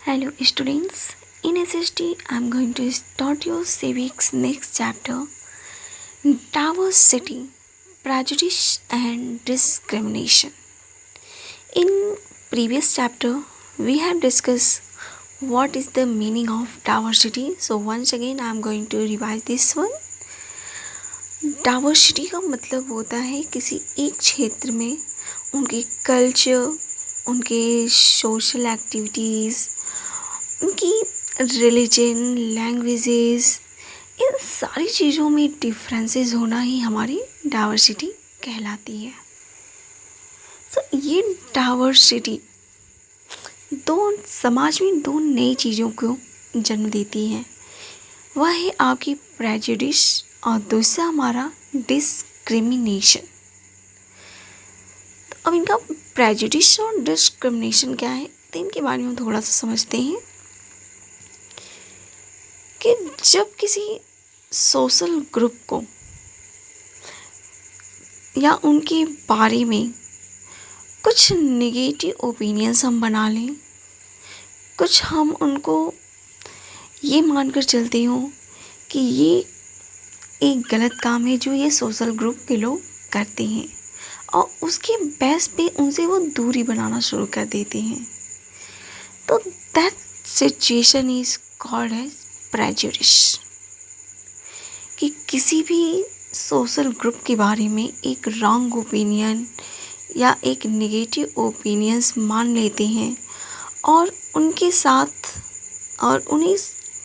Hello students, in SST I am going to start your civics next chapter, diversity, prejudice and discrimination. In previous chapter we have discussed what is the meaning of diversity. So once again I am going to revise this one. Diversity का मतलब होता है किसी एक क्षेत्र में उनके culture, उनके सोशल एक्टिविटीज़, उनकी रिलीजन, लैंग्वेजेस, इन सारी चीज़ों में डिफरेंसेस होना ही हमारी डाइवर्सिटी कहलाती है। तो ये डाइवर्सिटी समाज में दो नई चीज़ों को जन्म देती है। वह है आपकी प्रेजुडिस और दूसरा हमारा डिस्क्रिमिनेशन। तो अब इनका प्रेजुडिस और डिस्क्रिमिनेशन क्या है, तो इनके बारे में हम थोड़ा सा समझते हैं कि जब किसी सोशल ग्रुप को या उनके बारे में कुछ नेगेटिव ओपिनियंस हम बना लें, कुछ हम उनको ये मानकर चलते हों कि ये एक गलत काम है जो ये सोशल ग्रुप के लोग करते हैं और उसके बेस पे उनसे वो दूरी बनाना शुरू कर देते हैं, तो that situation is called as prejudice. कि किसी भी सोशल ग्रुप के बारे में एक रॉन्ग ओपिनियन या एक नेगेटिव ओपिनियंस मान लेते हैं और उनके साथ और उन्हीं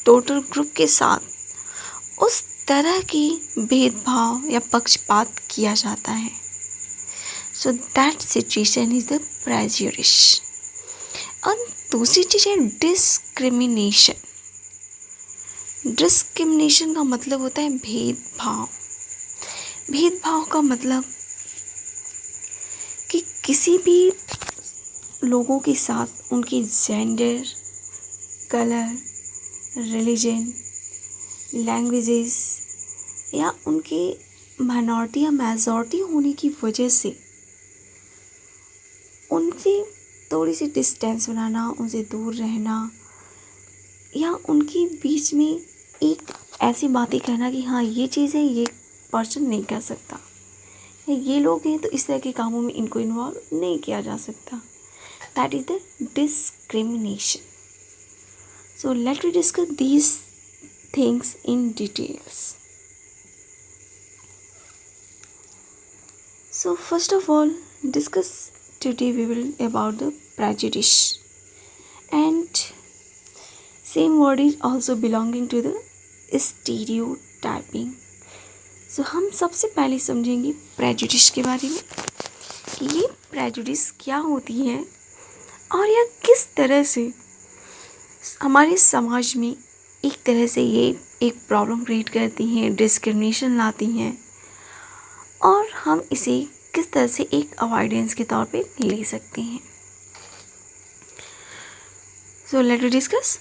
टोटल ग्रुप के साथ उस तरह की भेदभाव या पक्षपात किया जाता है। So that situation is the prejudice. और दूसरी चीज़ है डिस्क्रिमिनेशन। डिस्क्रिमिनेशन का मतलब होता है भेदभाव। भेदभाव का मतलब कि किसी भी लोगों के साथ उनके जेंडर, कलर, रिलीजन, लैंग्वेजेस या उनके माइनॉरिटी या मेजॉरिटी होने की वजह से उनसे थोड़ी सी डिस्टेंस बनाना, उनसे दूर रहना या उनके बीच में एक ऐसी बातें कहना कि हाँ ये चीज़ है, ये पर्सन नहीं कर सकता, या ये लोग हैं तो इस तरह के कामों में इनको इन्वॉल्व नहीं किया जा सकता। That is the discrimination. So let we discuss these things in details. So first of all, today we will about the prejudice, and same word is also belonging to the stereotyping. So हम सबसे पहले समझेंगे prejudice के बारे में कि ये prejudice क्या होती है और यह किस तरह से हमारे समाज में एक तरह से ये एक प्रॉब्लम क्रिएट करती हैं, डिस्क्रिमिनेशन लाती हैं, और हम इसे किस तरह से एक अवॉइडेंस के तौर पे ले सकते हैं। So let us discuss.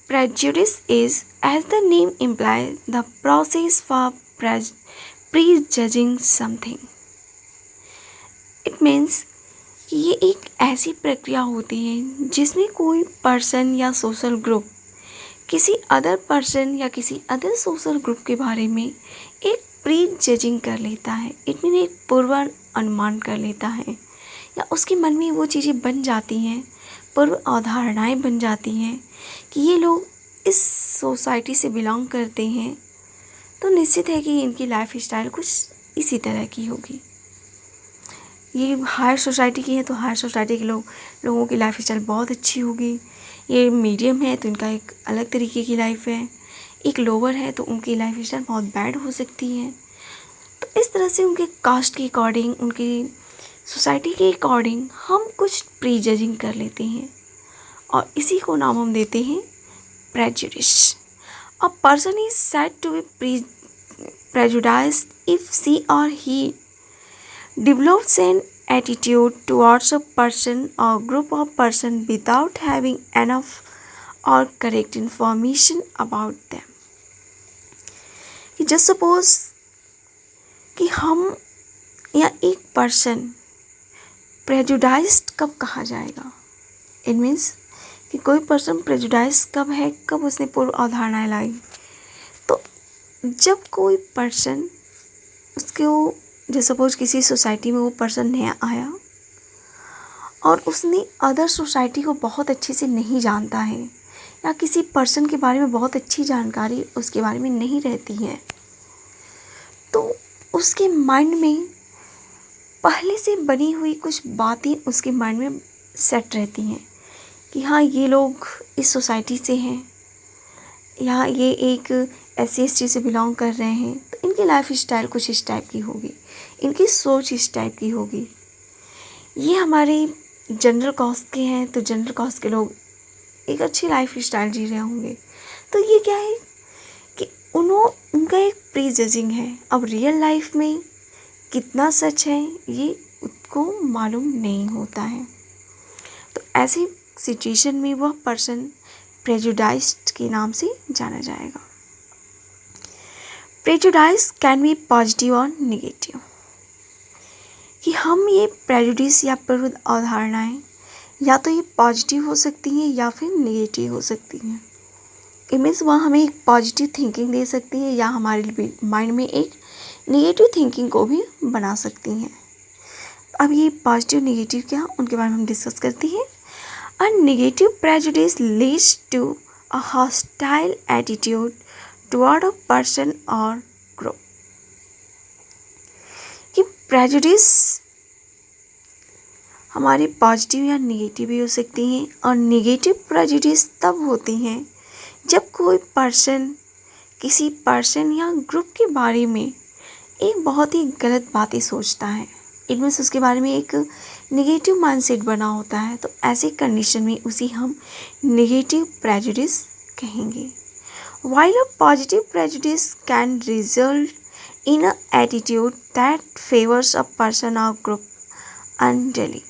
Prejudice is, as the name implies, the process for prejudging something. It means कि ये एक ऐसी प्रक्रिया होती है जिसमें कोई पर्सन या सोशल ग्रुप किसी अदर पर्सन या किसी अदर सोशल ग्रुप के बारे में एक प्री जजिंग कर लेता है। इट मीन एक पूर्व अनुमान कर लेता है, या उसके मन में वो चीज़ें बन जाती हैं, पूर्व अवधारणाएँ बन जाती हैं कि ये लोग इस सोसाइटी से बिलोंग करते हैं, तो निश्चित है कि इनकी लाइफ स्टाइल कुछ इसी तरह की होगी। ये हायर सोसाइटी की है तो हायर सोसाइटी के लोगों की लाइफ स्टाइल बहुत अच्छी होगी। ये मीडियम है तो इनका एक अलग तरीके की लाइफ है। एक लोअर है तो उनकी लाइफ स्टाइल बहुत बैड हो सकती है। तो इस तरह से उनके कास्ट के अकॉर्डिंग, उनकी सोसाइटी के अकॉर्डिंग हम कुछ प्री जजिंग कर लेते हैं और इसी को नाम हम देते हैं prejudice. A person is said to be prejudiced if she और he develops an attitude towards a person or group of person without having enough or correct information about them. Just suppose कि हम या एक person प्रेजुडाइज्ड कब कहा जाएगा? It means कि कोई पर्सन प्रेजुडाइज कब है, कब उसने पूर्व अवधारणाएं लाई। तो जब कोई पर्सन उसको, जैसे सपोज किसी सोसाइटी में वो पर्सन नया आया और उसने अदर सोसाइटी को बहुत अच्छे से नहीं जानता है, या किसी पर्सन के बारे में बहुत अच्छी जानकारी उसके बारे में नहीं रहती है, तो उसके माइंड में पहले से बनी हुई कुछ बातें उसके माइंड में सेट रहती हैं कि हाँ, ये लोग इस सोसाइटी से हैं, या ये एक SC/ST से बिलोंग कर रहे हैं, तो इनकी लाइफ स्टाइल कुछ इस टाइप की होगी, इनकी सोच इस टाइप की होगी। ये हमारे जनरल कास्ट के हैं, तो जनरल कास्ट के लोग एक अच्छी लाइफ स्टाइल जी रहे होंगे। तो ये क्या है कि उनका एक प्री जजिंग है। अब रियल लाइफ में कितना सच है ये उसको मालूम नहीं होता है। तो ऐसी सिचुएशन में वह पर्सन प्रेजुडाइज्ड के नाम से जाना जाएगा। प्रेजुडाइज कैन बी पॉजिटिव और नेगेटिव, कि हम ये प्रेजुडिस या पूर्व अवधारणाएं या तो ये पॉजिटिव हो सकती हैं या फिर नेगेटिव हो सकती हैं। इट मीन्स वह हमें एक पॉजिटिव थिंकिंग दे सकती है या हमारे माइंड में एक नेगेटिव थिंकिंग को भी बना सकती हैं। अब ये पॉजिटिव नेगेटिव क्या, उनके बारे में हम डिस्कस करते हैं। A negative prejudice leads to a hostile attitude toward a person और ग्रुप। कि प्रेजुडिस हमारी पॉजिटिव या नेगेटिव भी हो सकती हैं, और नेगेटिव प्रेजुडिस तब होती हैं जब कोई पर्सन किसी पर्सन या ग्रुप के बारे में एक बहुत ही गलत बातें सोचता है। इट मीन्स उसके बारे में एक नेगेटिव माइंडसेट बना होता है। तो ऐसी कंडीशन में उसे हम नेगेटिव प्रेजुडिस कहेंगे। While a positive prejudice can result in an attitude that favors a person or group unduly,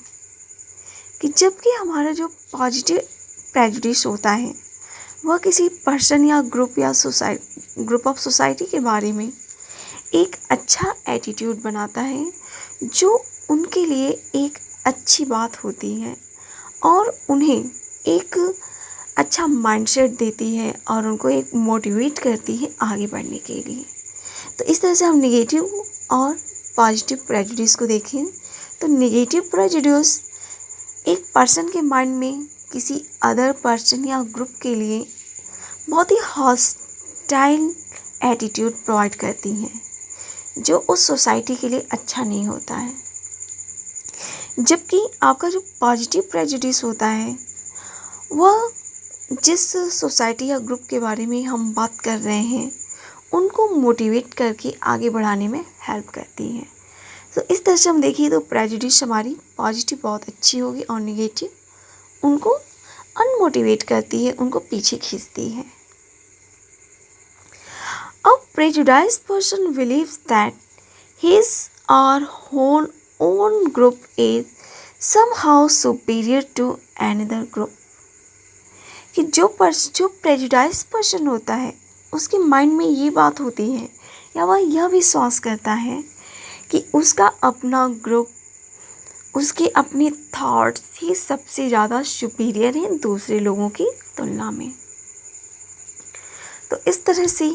कि जबकि हमारा जो पॉजिटिव प्रेजुडिस होता है वह किसी पर्सन या ग्रुप या ग्रुप ऑफ सोसाइटी के बारे में एक अच्छा एटीट्यूड बनाता है, जो उनके लिए एक अच्छी बात होती है और उन्हें एक अच्छा माइंडसेट देती है और उनको एक मोटिवेट करती है आगे बढ़ने के लिए। तो इस तरह से हम नेगेटिव और पॉजिटिव प्रेजुडिस को देखें तो नेगेटिव प्रेजुडिस एक पर्सन के माइंड में किसी अदर पर्सन या ग्रुप के लिए बहुत ही हॉस्टाइल एटीट्यूड प्रोवाइड करती हैं, जो उस सोसाइटी के लिए अच्छा नहीं होता है। जबकि आपका जो पॉजिटिव प्रेजुडिस होता है वह जिस सोसाइटी या ग्रुप के बारे में हम बात कर रहे हैं उनको मोटिवेट करके आगे बढ़ाने में हेल्प करती है। तो इस तरह से हम देखिए तो प्रेजुडिस हमारी पॉजिटिव बहुत अच्छी होगी और नेगेटिव उनको अनमोटिवेट करती है, उनको पीछे खींचती है। अ प्रेजुडाइज्ड पर्सन बिलीव्स दैट हिज और her own group is somehow superior to another group, कि जो प्रेजुडाइज पर्सन होता है उसके माइंड में ये बात होती है या वह यह विश्वास करता है कि उसका अपना ग्रुप, उसके अपने थॉट्स ही सबसे ज़्यादा सुपीरियर हैं दूसरे लोगों की तुलना में। तो इस तरह से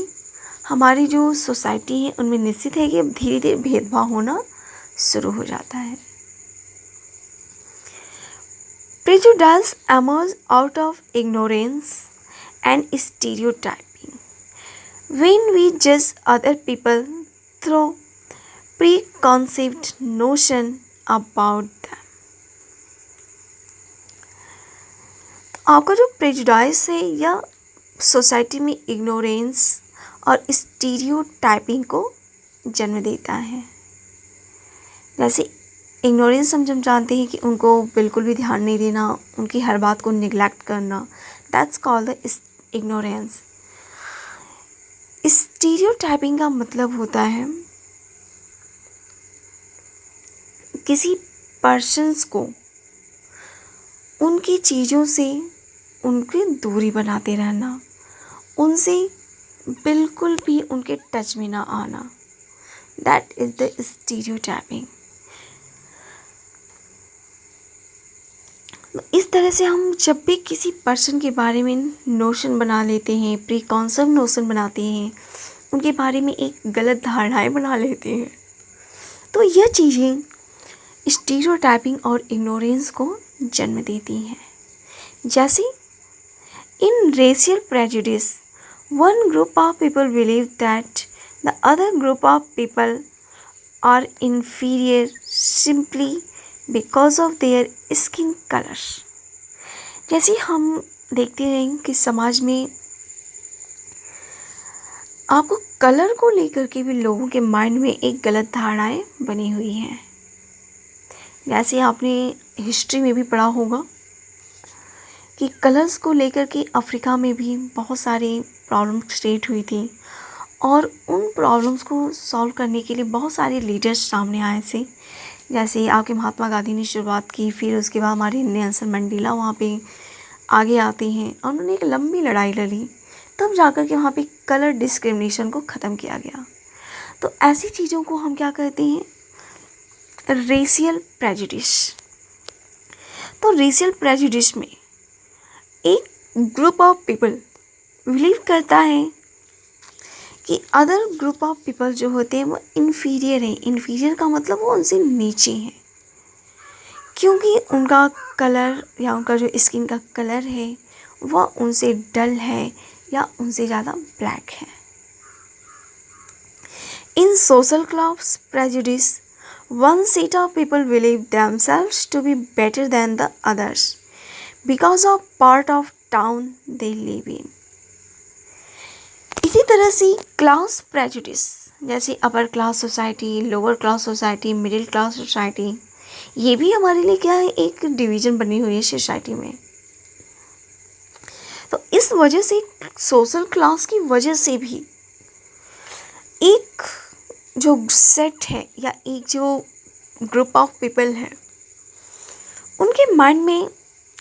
हमारी जो सोसाइटी है उनमें निश्चित है कि अब धीरे धीरे भेदभाव होना शुरू हो जाता है। Prejudice emerges out of ignorance and stereotyping when we judge other people through preconceived notion about them। आपका जो प्रेजुडाइस है या सोसाइटी में इग्नोरेंस और स्टीरियोटाइपिंग को जन्म देता है। जैसे इग्नोरेंस हम जब जानते हैं कि उनको बिल्कुल भी ध्यान नहीं देना, उनकी हर बात को निगलेक्ट करना, that's called the ignorance. Stereotyping का मतलब होता है किसी पर्सन्स को उनकी चीज़ों से उनकी दूरी बनाते रहना, उनसे बिल्कुल भी उनके टच में ना आना, दैट इज़ द स्टीरियोटाइपिंग। इस तरह से हम जब भी किसी पर्सन के बारे में नोशन बना लेते हैं, प्री कॉन्सेप्ट नोशन बनाते हैं, उनके बारे में एक गलत धारणाएं बना लेते हैं, तो यह चीज़ें स्टीरियोटाइपिंग और इग्नोरेंस को जन्म देती हैं। जैसे in racial prejudice, one group of people believe that the other group of people are inferior simply because of their skin color। जैसे हम देखते हैं कि समाज में आपको कलर को लेकर के भी लोगों के माइंड में एक गलत धारणाएं बनी हुई हैं। जैसे आपने हिस्ट्री में भी पढ़ा होगा कि कलर्स को लेकर के अफ्रीका में भी बहुत सारी प्रॉब्लम्स क्रिएट हुई थी, और उन प्रॉब्लम्स को सॉल्व करने के लिए बहुत सारे लीडर्स सामने आए थे। जैसे आपके महात्मा गांधी ने शुरुआत की, फिर उसके बाद हमारे नेल्सन मंडेला वहाँ पे आगे आते हैं और उन्होंने एक लंबी लड़ाई लड़ी, तब जाकर के वहाँ पे कलर डिस्क्रिमिनेशन को ख़त्म किया गया। तो ऐसी चीज़ों को हम क्या कहते हैं, रेशियल प्रेजुडिस। तो रेशियल प्रेजुडिस में एक ग्रुप ऑफ पीपल बिलीव करता है कि अदर ग्रुप ऑफ पीपल जो होते हैं वो इन्फीरियर हैं। इन्फीरियर का मतलब वो उनसे नीचे हैं, क्योंकि उनका कलर या उनका जो स्किन का कलर है वह उनसे डल है या उनसे ज़्यादा ब्लैक है। In social class prejudice, one set of people believe themselves to be better than the others because of part of town they live in। इसी तरह से क्लास प्रेजुडिस, जैसे upper class society, lower class society, middle class society, ये भी हमारे लिए क्या है, एक डिवीज़न बनी हुई है सोसाइटी में। तो इस वजह से सोशल क्लास की वजह से भी एक जो सेट है या एक जो ग्रुप ऑफ पीपल है, उनके माइंड में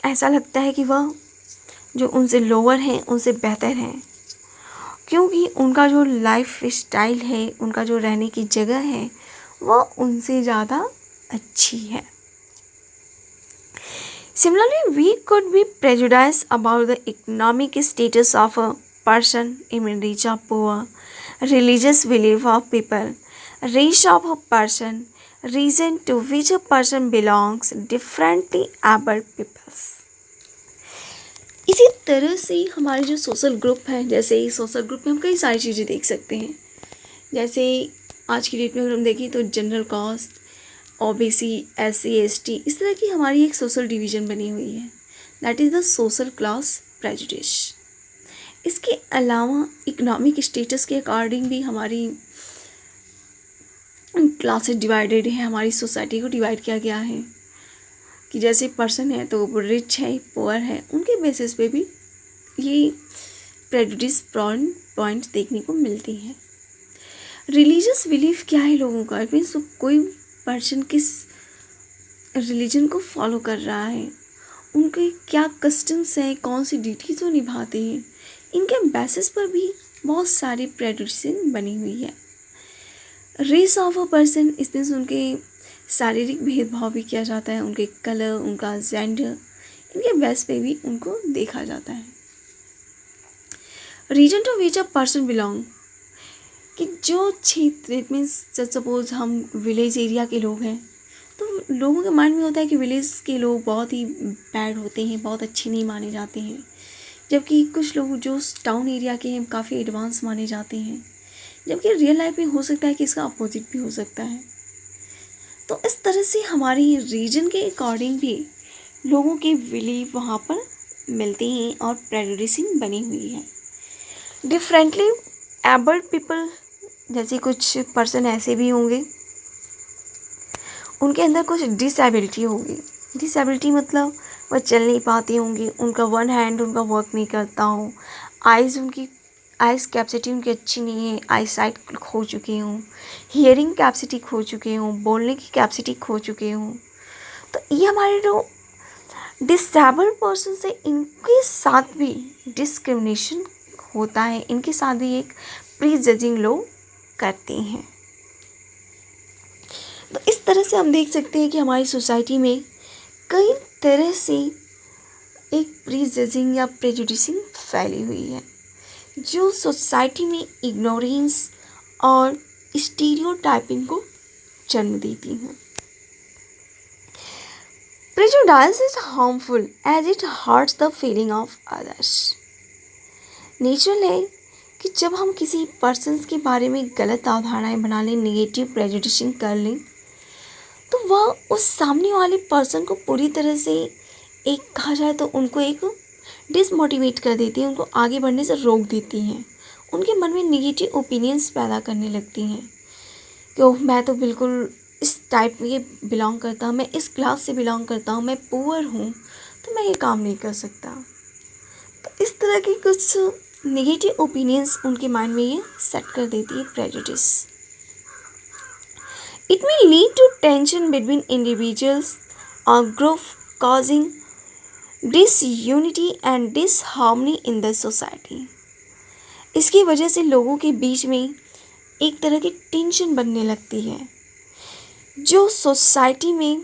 ऐसा लगता है कि वह जो उनसे लोअर हैं उनसे बेहतर हैं, क्योंकि उनका जो लाइफ स्टाइल है, उनका जो रहने की जगह है वह उनसे ज़्यादा अच्छी है। Similarly, we could be prejudiced about the economic status of a person, even rich or poor, religious belief of people, race of a person, region to which a person belongs, differently abled peoples। इसी तरह से हमारे जो social group हैं, जैसे social group में हम कई सारी चीज़ें देख सकते हैं। जैसे आज की डेट में अगर हम देखें तो general caste, OBC, SC ST, इस तरह की हमारी एक सोशल डिवीज़न बनी हुई है, that is the social class prejudice. इसके अलावा इकोनॉमिक स्टेटस के अकॉर्डिंग भी हमारी क्लासेस डिवाइडेड है, हमारी सोसाइटी को डिवाइड किया गया है कि जैसे पर्सन है तो वो रिच है, पुअर है, उनके बेसिस पे भी ये प्रेजुडिस पॉइंट्स देखने को मिलती हैं। रिलीजियस बिलीफ क्या है लोगों का, इट मीन्स कोई पर्सन किस रिलीजन को फॉलो कर रहा है, उनके क्या कस्टम्स हैं, कौन सी ड्यूटीज़ वो निभाते हैं, इनके बेसिस पर भी बहुत सारी प्रेजुडिस बनी हुई है। रेस ऑफ अ पर्सन, इस मीन्स उनके शारीरिक भेदभाव भी किया जाता है, उनके कलर, उनका जेंडर, इनके बेस पे भी उनको देखा जाता है। Reason to which a person belong, कि जो क्षेत्र, इट मीन्स सपोज हम विलेज एरिया के लोग हैं तो लोगों के माइंड में होता है कि विलेज के लोग बहुत ही बैड होते हैं, बहुत अच्छे नहीं माने जाते हैं, जबकि कुछ लोग जो टाउन एरिया के हैं काफ़ी एडवांस माने जाते हैं, जबकि रियल लाइफ में हो सकता है कि इसका अपोजिट भी हो सकता है। तो इस तरह से हमारी रीजन के अकॉर्डिंग भी लोगों के बिलीव वहाँ पर मिलते हैं और प्रेजुडिसिंग बनी हुई है। डिफरेंटली एबल्ड पीपल, जैसे कुछ पर्सन ऐसे भी होंगे उनके अंदर कुछ डिसेबिलिटी होगी। डिसेबिलिटी मतलब वह चल नहीं पाते होंगे, उनका वन हैंड उनका वर्क नहीं करता हो, आइज़ कैपेसिटी उनकी अच्छी नहीं है, आई साइट खो चुके हों, हियरिंग कैपेसिटी खो चुके हों, बोलने की कैपेसिटी खो चुके हों। तो ये हमारे जो डिसेबल्ड पर्सन है इनके साथ भी डिस्क्रिमिनेशन होता है, इनके साथ भी एक प्री जजिंग लोग करते हैं। तो इस तरह से हम देख सकते हैं कि हमारी सोसाइटी में कई तरह से एक प्रीजजिंग या प्रेजुडिसिंग फैली हुई है जो सोसाइटी में इग्नोरेंस और स्टीरियोटाइपिंग को जन्म देती है। Prejudice is harmful as it hurts the feeling of others. Natural है कि जब हम किसी पर्सन्स के बारे में गलत अवधारणाएं बना लें, नेगेटिव प्रेजुडिसिंग कर लें, तो वह उस सामने वाले पर्सन को पूरी तरह से एक कहा जाए तो उनको एक डिसमोटिवेट कर देती है, उनको आगे बढ़ने से रोक देती हैं, उनके मन में नेगेटिव ओपिनियंस पैदा करने लगती हैं कि ओह मैं तो बिल्कुल इस टाइप में बिलोंग करता हूँ, मैं इस क्लास से बिलोंग करता हूँ, मैं पुअर हूँ, तो मैं ये काम नहीं कर सकता। तो इस तरह की कुछ नेगेटिव ओपिनियंस उनके माइंड में ये सेट कर देती है prejudice. It may lead to tension between individuals और group causing disunity and disharmony in the society. इसकी वजह से लोगों के बीच में एक तरह की टेंशन बनने लगती है जो सोसाइटी में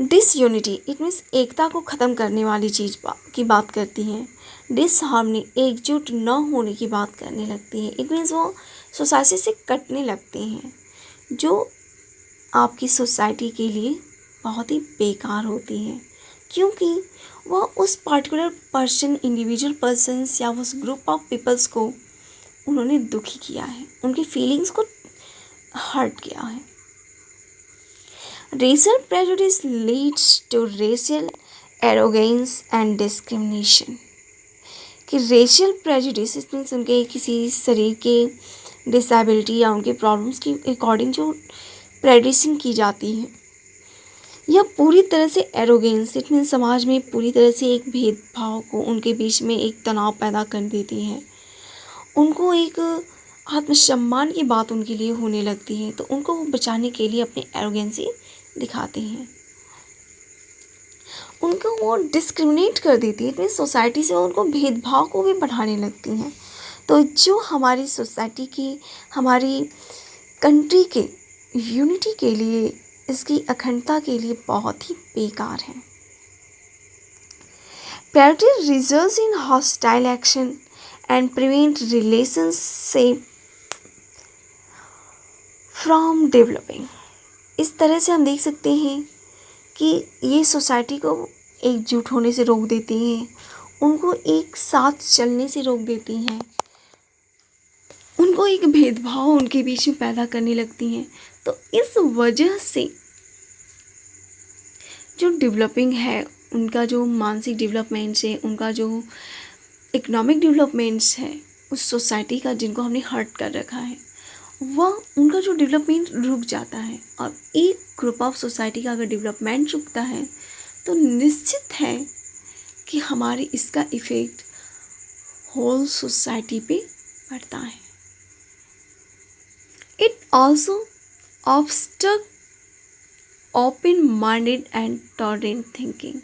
डिसयूनिटी, इट मीन्स एकता को ख़त्म करने वाली चीज़ की बात करती हैं। डिसहार्मनी, एकजुट न होने की बात करने लगती है। इट मीन्स वो सोसाइटी से कटने लगते हैं जो आपकी सोसाइटी के लिए बहुत ही बेकार होती है, क्योंकि वह उस पार्टिकुलर पर्सन, इंडिविजुअल पर्सन्स या उस ग्रुप ऑफ पीपल्स को उन्होंने दुखी किया है, उनकी फीलिंग्स को हर्ट किया है। Racial prejudice leads to racial arrogance and discrimination. कि रेशियल प्रेजुडिस मीन्स उनके किसी शरीर के डिसेबिलिटी या उनके प्रॉब्लम्स की अकॉर्डिंग जो प्रेजुडिसिंग की जाती है, यह पूरी तरह से एरोगेंस, इट मीन्स समाज में पूरी तरह से एक भेदभाव को, उनके बीच में एक तनाव पैदा कर देती है। उनको एक आत्मसम्मान की बात उनके लिए होने लगती है, तो उनको वो बचाने के लिए अपनी एरोगेंसी दिखाते हैं, उनको वो डिस्क्रिमिनेट कर देती है, इतनी सोसाइटी से उनको भेदभाव को भी बढ़ाने लगती हैं। तो जो हमारी सोसाइटी की, हमारी कंट्री के यूनिटी के लिए, इसकी अखंडता के लिए बहुत ही बेकार है। Prejudice results in hostile action and prevent relationship from developing. इस तरह से हम देख सकते हैं कि ये सोसाइटी को एकजुट होने से रोक देती हैं, उनको एक साथ चलने से रोक देती हैं, उनको एक भेदभाव उनके बीच में पैदा करने लगती हैं। तो इस वजह से जो डेवलपिंग है, उनका जो मानसिक डेवलपमेंट्स है, उनका जो इकोनॉमिक डेवलपमेंट्स है उस सोसाइटी का, जिनको हमने हर्ट कर रखा है, वह उनका जो डेवलपमेंट रुक जाता है। और एक ग्रुप ऑफ सोसाइटी का अगर डेवलपमेंट रुकता है तो निश्चित है कि हमारी इसका इफ़ेक्ट होल सोसाइटी पे पड़ता है। It also obstructs open minded and tolerant thinking,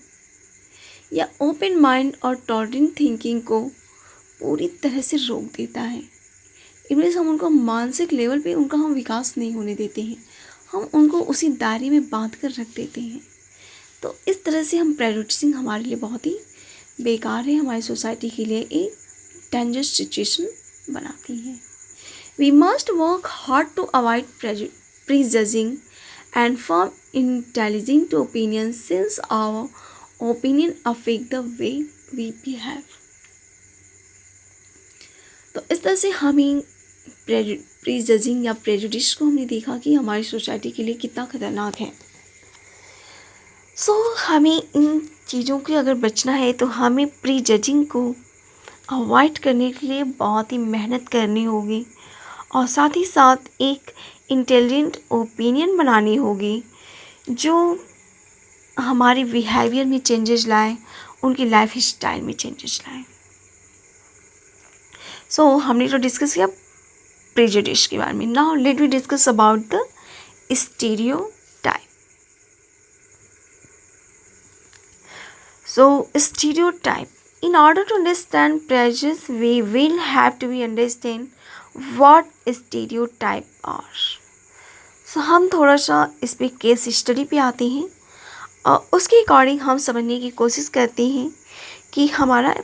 या ओपन माइंड और टॉलरेंट थिंकिंग को पूरी तरह से रोक देता है। इनमें हम उनको मानसिक लेवल पे उनका हम विकास नहीं होने देते हैं, हम उनको उसी दायरे में बांध कर रख देते हैं। तो इस तरह से हम प्रेजुडिसिंग हमारे लिए बहुत ही बेकार है, हमारी सोसाइटी के लिए एक डेंजरस सिचुएशन बनाती है। We must work hard to avoid prejudging and form intelligent opinions since our opinion affect the way we behave. तो इस तरह से हमें प्रीजजिंग या प्रेजुडिस को हमने देखा कि हमारी सोसाइटी के लिए कितना खतरनाक है। हमें इन चीज़ों के अगर बचना है तो हमें प्रीजजिंग को अवॉइड करने के लिए बहुत ही मेहनत करनी होगी, और साथ ही साथ एक इंटेलिजेंट ओपिनियन बनानी होगी जो हमारी बिहेवियर में चेंजेस लाए, उनकी लाइफ स्टाइल में चेंजेस लाए। हमने तो डिस्कस किया प्रेजुडिस के बारे में। Now let we discuss about the stereotype. Stereotype, in order to understand prejudice we will have to be understand what stereotype are. हम थोड़ा सा इस पे केस स्टडी पे आते हैं। उसके अकॉर्डिंग हम समझने की कोशिश करते हैं कि हमारा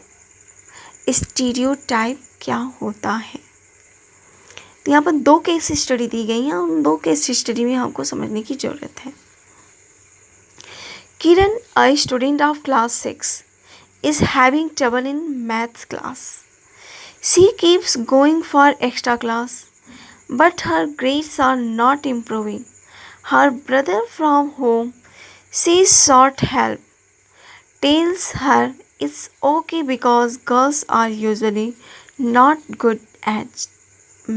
स्टीरियोटाइप क्या होता है। तो यहाँ पर 2 केस स्टडी दी गई हैं, उन 2 केस स्टडी में हमको समझने की ज़रूरत है। Kiran, a student of class 6, is having trouble in maths class. She keeps going for extra class, but her grades are not improving. Her brother from whom she sought help tells her it's okay because girls are usually not good at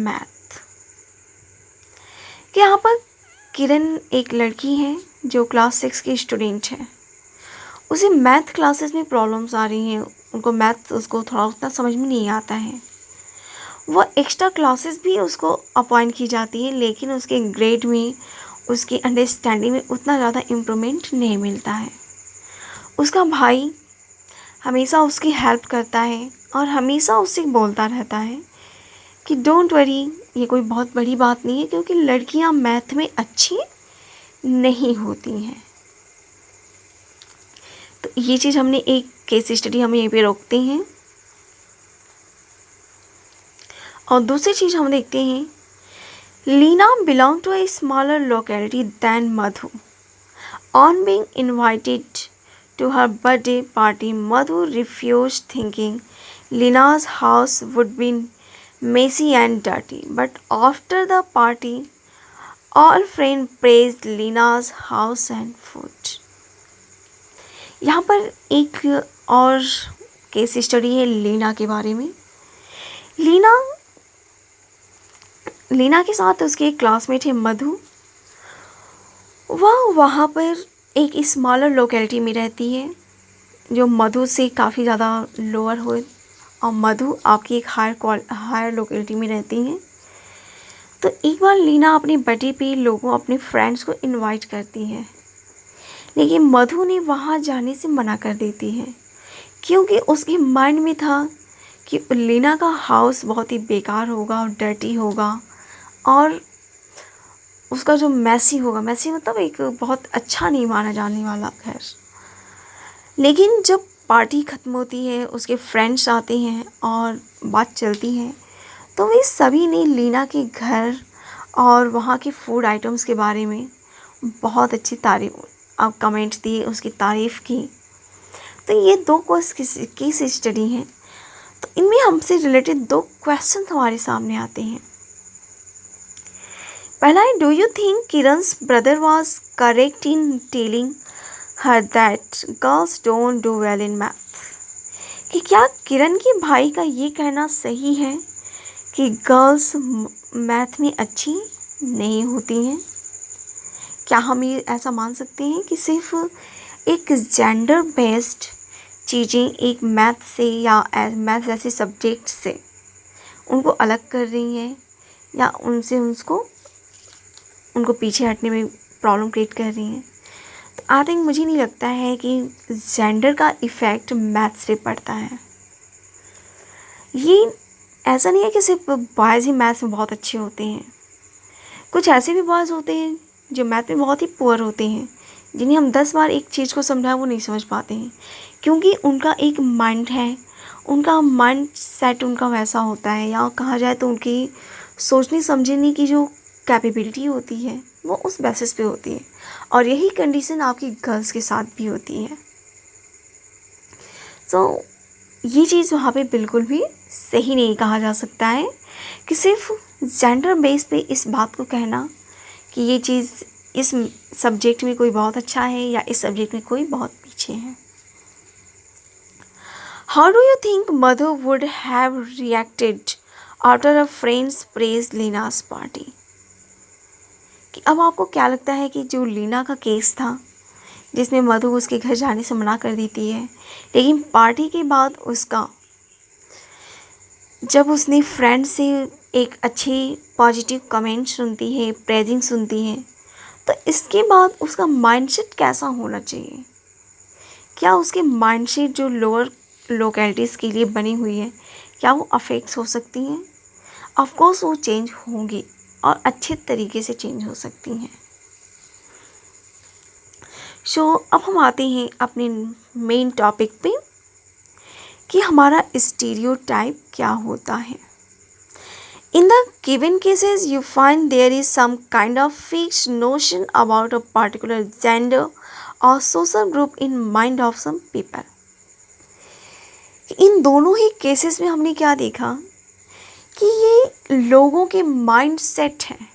math. कि यहाँ पर किरण एक लड़की है जो class 6 की student है। उसे मैथ क्लासेस में प्रॉब्लम्स आ रही हैं, उनको मैथ उसको थोड़ा उतना समझ में नहीं आता है। वो एक्स्ट्रा क्लासेस भी उसको अपॉइंट की जाती है, लेकिन उसके ग्रेड में, उसकी अंडरस्टैंडिंग में उतना ज़्यादा इम्प्रूवमेंट नहीं मिलता है। उसका भाई हमेशा उसकी हेल्प करता है और हमेशा उससे बोलता रहता है कि डोंट वरी, ये कोई बहुत बड़ी बात नहीं है, क्योंकि लड़कियां मैथ में अच्छी नहीं होती हैं। तो ये चीज़ हमने एक केस स्टडी हम यहीं पे रोकते हैं। और दूसरी चीज़ हम देखते हैं, Leena belong to a smaller locality than Madhu. On being invited to her birthday party, Madhu refuse, thinking Leena's house would be messy and dirty. But after the party, all friends praised लीना's house and food. यहाँ पर एक और case study है लीना के बारे में। लीना के साथ उसके एक क्लासमेट है मधु। वह वहाँ पर एक स्मॉलर लोकेलिटी में रहती है जो मधु से काफ़ी ज़्यादा लोअर हो, और मधु आपकी एक हायर लोकेलिटी में रहती हैं। तो एक बार लीना अपने बर्थडे पे लोगों, अपने फ्रेंड्स को इनवाइट करती है, लेकिन मधु ने वहाँ जाने से मना कर देती है, क्योंकि उसके माइंड में था कि लीना का हाउस बहुत ही बेकार होगा और डर्टी होगा, और उसका जो मैसी होगा, मैसी मतलब एक बहुत अच्छा नहीं माना जाने वाला घर। लेकिन जब पार्टी ख़त्म होती है, उसके फ्रेंड्स आते हैं और बात चलती है, तो वे सभी ने लीना के घर और वहाँ के फूड आइटम्स के बारे में बहुत अच्छी तारीफ, आप कमेंट्स दिए, उसकी तारीफ़ की। तो ये 2 केस स्टडी हैं। तो इनमें हमसे रिलेटेड 2 क्वेश्चन हमारे सामने आते हैं। पहला है, do you think Kiran's brother was correct in telling her that girls don't do well in math? कि क्या किरण के भाई का ये कहना सही है कि गर्ल्स मैथ में अच्छी नहीं होती हैं? क्या हम ये ऐसा मान सकते हैं कि सिर्फ एक जेंडर बेस्ड चीज़ें एक मैथ से या मैथ जैसे सब्जेक्ट से उनको अलग कर रही हैं, या उनको पीछे हटने में प्रॉब्लम क्रिएट कर रही हैं? तो आई थिंक, मुझे नहीं लगता है कि जेंडर का इफ़ेक्ट मैथ से पड़ता है। ये ऐसा नहीं है कि सिर्फ बॉयज़ ही मैथ्स में बहुत अच्छे होते हैं। कुछ ऐसे भी बॉयज़ होते हैं जो मैथ में बहुत ही पुअर होते हैं, जिन्हें हम 10 बार एक चीज़ को समझाएं वो नहीं समझ पाते हैं, क्योंकि उनका एक माइंड है, उनका माइंड सेट उनका वैसा होता है, या कहा जाए तो उनकी सोचने समझने की जो कैपेबिलिटी होती है वो उस बेसिस पे होती है। और यही कंडीशन आपकी गर्ल्स के साथ भी होती है। तो ये चीज़ वहाँ पे बिल्कुल भी सही नहीं कहा जा सकता है कि सिर्फ जेंडर बेस पे इस बात को कहना कि ये चीज़ इस सब्जेक्ट में कोई बहुत अच्छा है या इस सब्जेक्ट में कोई बहुत पीछे है। How do you think Madhu would have reacted after a friends praise Leena's party? कि अब आपको क्या लगता है कि जो लीना का केस था, जिसमें मधु उसके घर जाने से मना कर देती है, लेकिन पार्टी के बाद जब उसने फ्रेंड से एक अच्छी पॉजिटिव कमेंट सुनती है, प्रेजिंग सुनती है, तो इसके बाद उसका माइंडसेट कैसा होना चाहिए? क्या उसके माइंडसेट जो लोअर लोकेलिटीज़ के लिए बनी हुई है, क्या वो अफेक्ट हो सकती हैं? ऑफ कोर्स वो चेंज होंगी और अच्छे तरीके से चेंज हो सकती हैं। सो अब हम आते हैं अपने मेन टॉपिक पे कि हमारा स्टीरियोटाइप क्या होता है. In the given cases, you find there is some kind of fixed notion about a particular gender or social group in mind of some people. इन दोनों ही केसेस में हमने क्या देखा कि ये लोगों के माइंड सेट हैं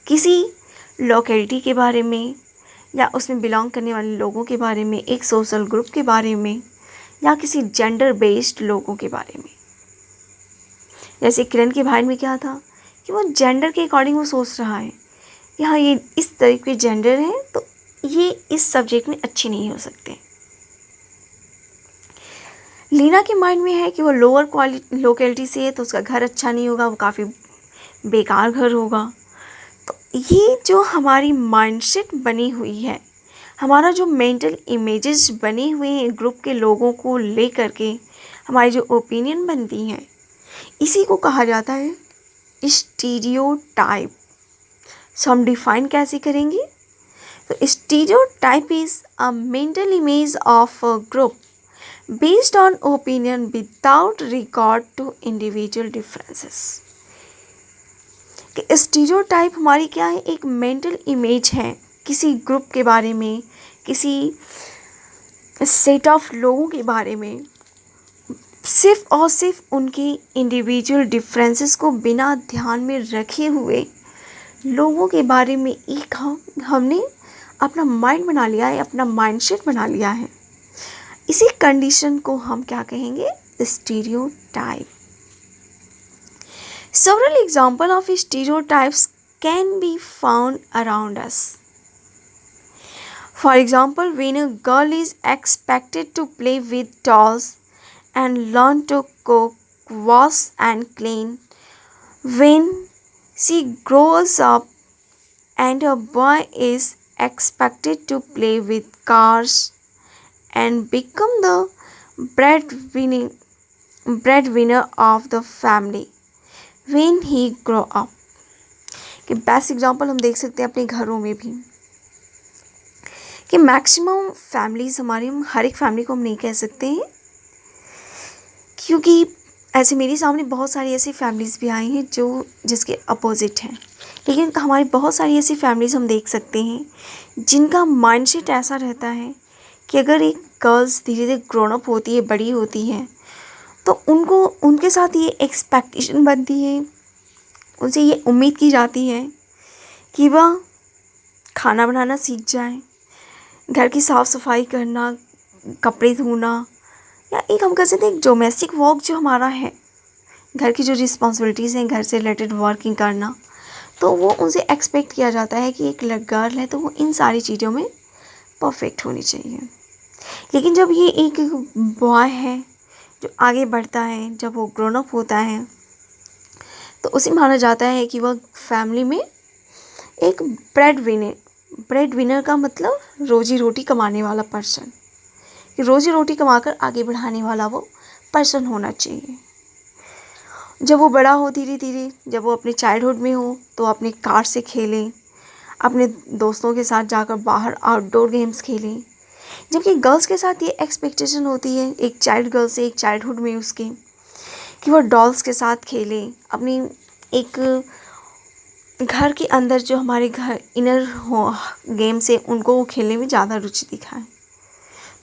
किसी लोकेलिटी के बारे में या उसमें बिलोंग करने वाले लोगों के बारे में, एक सोशल ग्रुप के बारे में या किसी जेंडर बेस्ड लोगों के बारे में. जैसे किरण के भाई में क्या था कि वो जेंडर के अकॉर्डिंग वो सोच रहा है कि हाँ ये इस तरह के जेंडर हैं तो ये इस सब्जेक्ट में अच्छे नहीं हो सकते. लीना के माइंड में है कि वो लोअर लोकेलिटी से है तो उसका घर अच्छा नहीं होगा, वो काफ़ी बेकार घर होगा. तो ये जो हमारी माइंडसेट बनी हुई है, हमारा जो मेंटल इमेजेस बने हुए हैं ग्रुप के लोगों को लेकर के, हमारी जो ओपिनियन बनती हैं, इसी को कहा जाता है स्टीरियोटाइप. सो हम डिफाइन कैसे करेंगे? तो stereotype is a mental image of a group based on opinion without record to individual differences. कि स्टीरियोटाइप हमारी क्या है? एक मेंटल इमेज है किसी ग्रुप के बारे में, किसी सेट ऑफ लोगों के बारे में, सिर्फ और सिर्फ उनकी इंडिविजुअल डिफरेंसेस को बिना ध्यान में रखे हुए लोगों के बारे में एक हमने अपना माइंड बना लिया है, अपना माइंडसेट बना लिया है. इसी कंडीशन को हम क्या कहेंगे? Stereotype. Several examples of stereotypes can be found around us. For example, when a girl is expected to play with dolls and learn to cook, wash and clean, when she grows up, and a boy is expected to play with cars and become the breadwinner of the family when he grow up. कि best example हम देख सकते हैं अपने घरों में भी कि मैक्सिमम फैमिलीज हमारी, हम हर एक फैमिली को हम नहीं कह सकते हैं क्योंकि ऐसे मेरे सामने बहुत सारी ऐसी फैमिलीज़ भी आई हैं जो जिसके अपोजिट हैं, लेकिन हमारी बहुत सारी ऐसी फैमिलीज़ हम देख सकते हैं जिनका माइंडसेट ऐसा रहता है कि अगर एक गर्ल्स धीरे धीरे ग्रोन अप होती है, बड़ी होती हैं, तो उनको उनके साथ ये एक्सपेक्टेशन बनती है, उनसे ये उम्मीद की जाती है कि वह खाना बनाना सीख जाए, घर की साफ़ सफाई करना, कपड़े धोना, या एक हम कह सकते हैं एक डोमेस्टिक वर्क जो हमारा है, घर की जो रिस्पॉन्सिबिलिटीज़ हैं, घर से रिलेटेड वर्किंग करना, तो वो उनसे एक्सपेक्ट किया जाता है कि एक गर्ल है तो वो इन सारी चीज़ों में परफेक्ट होनी चाहिए. लेकिन जब ये एक बॉय है जो आगे बढ़ता है, जब वो ग्रोन अप होता है, तो उसे माना जाता है कि वह फैमिली में एक ब्रेड विनर का मतलब रोजी रोटी कमाने वाला पर्सन, कि रोजी रोटी कमाकर आगे बढ़ाने वाला वो पर्सन होना चाहिए. जब वो बड़ा हो धीरे धीरे, जब वो अपने चाइल्डहुड में हो तो अपने कार से खेले, अपने दोस्तों के साथ जाकर बाहर आउटडोर गेम्स खेले. जबकि गर्ल्स के साथ ये एक्सपेक्टेशन होती है एक चाइल्ड गर्ल से, एक चाइल्डहुड में उसके, कि वो डॉल्स के साथ खेले, अपनी एक घर के अंदर जो हमारे घर इनर गेम्स है उनको वो खेलने में ज़्यादा रुचि दिखाएं.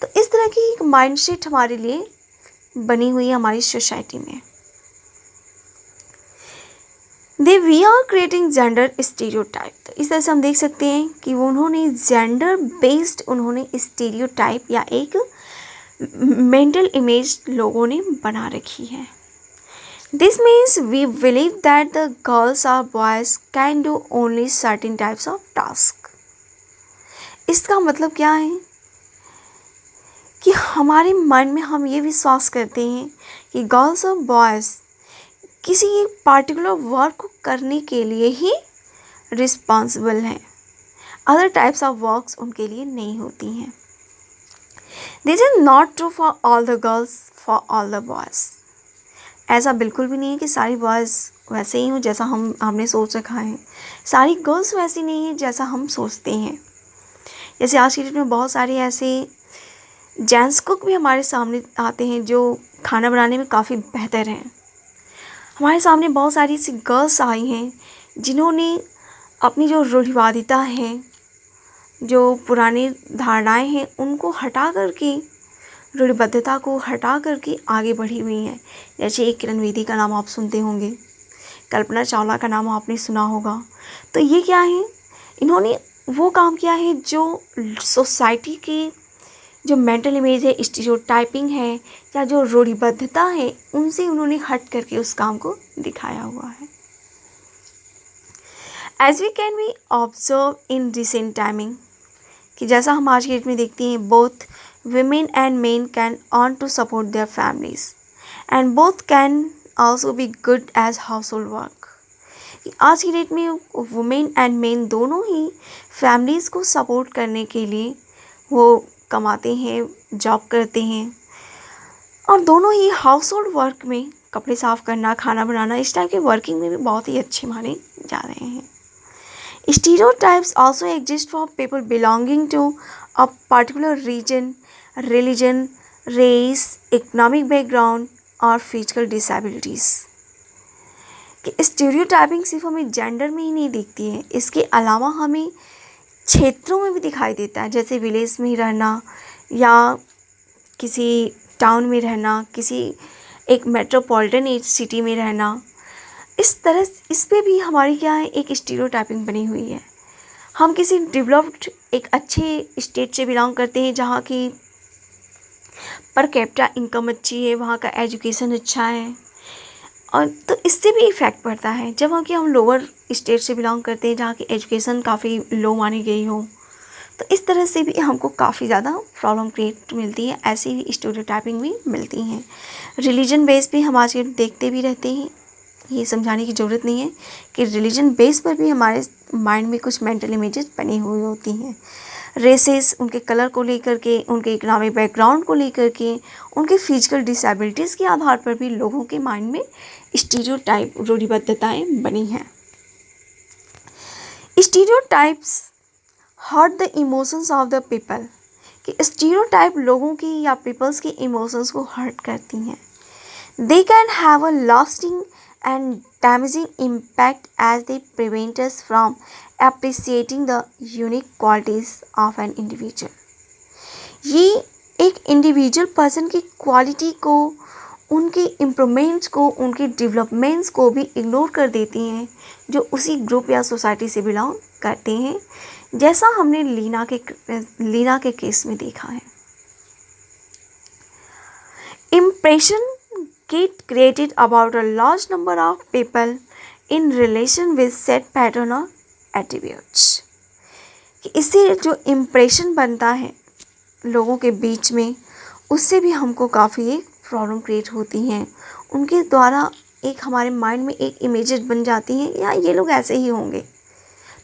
तो इस तरह की एक माइंडसेट हमारे लिए बनी हुई है हमारी सोसाइटी में. We are creating gender stereotype. तो इस तरह से हम देख सकते हैं कि उन्होंने जेंडर बेस्ड स्टीरियोटाइप या एक मेंटल इमेज लोगों ने बना रखी है. This means we believe that the girls और boys can do only certain types of task. इसका मतलब क्या है कि हमारे माइंड में हम ये विश्वास करते हैं कि गर्ल्स और बॉयज़ किसी एक पार्टिकुलर वर्क को करने के लिए ही रिस्पॉन्सिबल हैं, अदर टाइप्स ऑफ वर्क्स उनके लिए नहीं होती हैं. This is not true for all the girls for all the boys. ऐसा बिल्कुल भी नहीं है कि सारी बॉयज़ वैसे ही हों जैसा हमने सोच रखा है, सारी गर्ल्स वैसी नहीं है जैसा हम सोचते हैं. जैसे आज की डेट में बहुत सारे ऐसे जेंट्स कुक भी हमारे सामने आते हैं जो खाना बनाने में काफ़ी बेहतर हैं। हमारे सामने बहुत सारी ऐसी गर्ल्स आई हैं जिन्होंने अपनी जो रूढ़िवादिता है, जो पुरानी धारणाएं हैं, उनको हटा करके, रूढ़िबद्धता को हटा करके आगे बढ़ी हुई हैं। जैसे एक किरण बेदी का नाम आप सुनते होंगे, कल्पना चावला का नाम आपने सुना होगा। तो ये क्या है, इन्होंने वो काम किया है जो सोसाइटी के जो मेंटल इमेज है, स्टीरियोटाइपिंग है, या जो रूढ़िबद्धता है, उनसे उन्होंने हट करके उस काम को दिखाया हुआ है। As we can be observe in recent timing, कि जैसा हम आज की डेट में देखते हैं, both women and men can earn to support their families and both can also be good as household work। आज की डेट में वुमेन एंड मेन दोनों ही फैमिलीज़ को सपोर्ट करने के लिए वो कमाते हैं, जॉब करते हैं, और दोनों ही हाउस होल्ड वर्क में कपड़े साफ़ करना, खाना बनाना, इस टाइप के वर्किंग में भी बहुत ही अच्छे माने जा रहे हैं। Stereotypes also exist for people belonging to a particular region, religion, race, economic background और physical disabilities। कि स्टीरियोटाइपिंग सिर्फ हमें जेंडर में ही नहीं दिखती है, इसके अलावा हमें क्षेत्रों में भी दिखाई देता है। जैसे विलेज में ही रहना या किसी टाउन में रहना, किसी एक मेट्रोपॉलिटन सिटी में रहना, इस तरह इस पे भी हमारी क्या है, एक स्टीरियोटाइपिंग बनी हुई है। हम किसी डेवलप्ड एक अच्छे स्टेट से बिलोंग करते हैं जहाँ की पर कैपिटा इनकम अच्छी है, वहाँ का एजुकेशन अच्छा है, और तो इससे भी इफ़ेक्ट पड़ता है। जब हम लोअर स्टेट से बिलोंग करते हैं जहाँ की एजुकेशन काफ़ी लो मानी गई हो, तो इस तरह से भी हमको काफ़ी ज़्यादा प्रॉब्लम क्रिएट मिलती है। ऐसी भी स्टीरियोटाइपिंग भी मिलती हैं। रिलीजन बेस भी हम आज के देखते भी रहते हैं। ये समझाने की ज़रूरत नहीं है कि रिलीजन बेस पर भी हमारे माइंड में कुछ मेंटल इमेजेस बनी हुई होती हैं। रेसेस, उनके कलर को लेकर के, उनके इकोनॉमिक बैकग्राउंड को लेकर के, उनके फिजिकल डिसेबिलिटीज़ के आधार पर भी लोगों के माइंड में स्टीरियोटाइप, रूढ़िबद्धताएं बनी हैं। Stereotypes hurt the emotions of the people, कि स्टीरियोटाइप लोगों की या पीपल्स के इमोशंस को हर्ट करती हैं। They can have a lasting and damaging impact as they prevent us from appreciating the unique qualities of an individual। ये एक इंडिविजुअल पर्सन की क्वालिटी को, उनके इम्प्रूवमेंट्स को, उनके डेवलपमेंट्स को भी इग्नोर कर देती हैं जो उसी ग्रुप या सोसाइटी से बिलोंग करते हैं, जैसा हमने लीना के केस में देखा है। Impression get created about a large number of people in relation with set pattern or attributes। कि इससे जो इम्प्रेशन बनता है लोगों के बीच में, उससे भी हमको काफ़ी एक प्रॉब्लम क्रिएट होती हैं। उनके द्वारा एक हमारे माइंड में एक इमेजेस बन जाती हैं, या ये लोग ऐसे ही होंगे,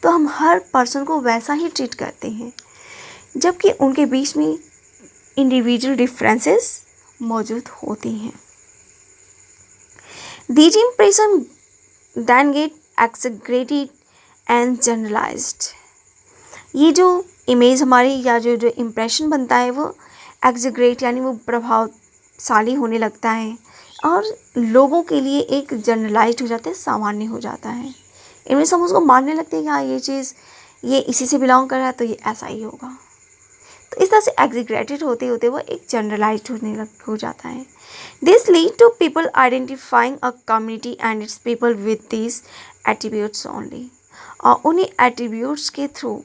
तो हम हर पर्सन को वैसा ही ट्रीट करते हैं, जबकि उनके बीच में इंडिविजुअल डिफरेंसेस मौजूद होती हैं। These impressions then get exaggerated and generalized। ये जो इमेज हमारी या जो इम्प्रेशन बनता है वो एक्सेग्रेट यानी वो प्रभावशाली होने लगता है और लोगों के लिए एक जनरलाइज हो जाता है, सामान्य हो जाता है। इनमें सब उसको मानने लगते हैं कि हाँ ये चीज़ ये इसी से बिलोंग कर रहा है तो ये ऐसा ही होगा। तो इस तरह से एग्जीग्रेटेड होते होते वो एक जनरलाइज हो जाता है। This lead to people identifying a community and its people with this attributes only. और उन्हीं एट्रीब्यूट्स के थ्रू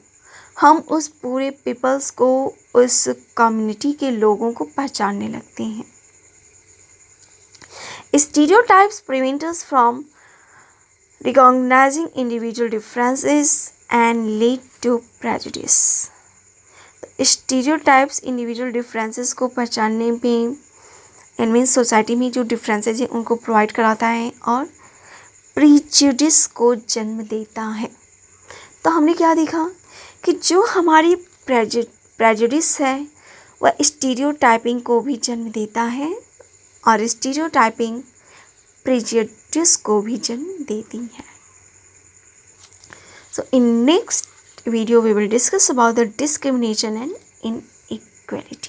हम उस पूरे पीपल्स को, उस कम्युनिटी के लोगों को पहचानने लगते हैं। Stereotypes prevent us from recognizing individual differences and lead to prejudice। Stereotypes individual differences को पहचानने में, इनमें सोसाइटी में जो डिफरेंसेस हैं उनको प्रोवाइड कराता है और प्रीजुडिस को जन्म देता है। तो हमने क्या देखा कि जो हमारी प्रेजुडिस है वह स्टीरियोटाइपिंग को भी जन्म देता है और स्टीरियोटाइपिंग प्रेजुडिस को भी जन्म देती है। So in next video we will discuss about the discrimination and inequality.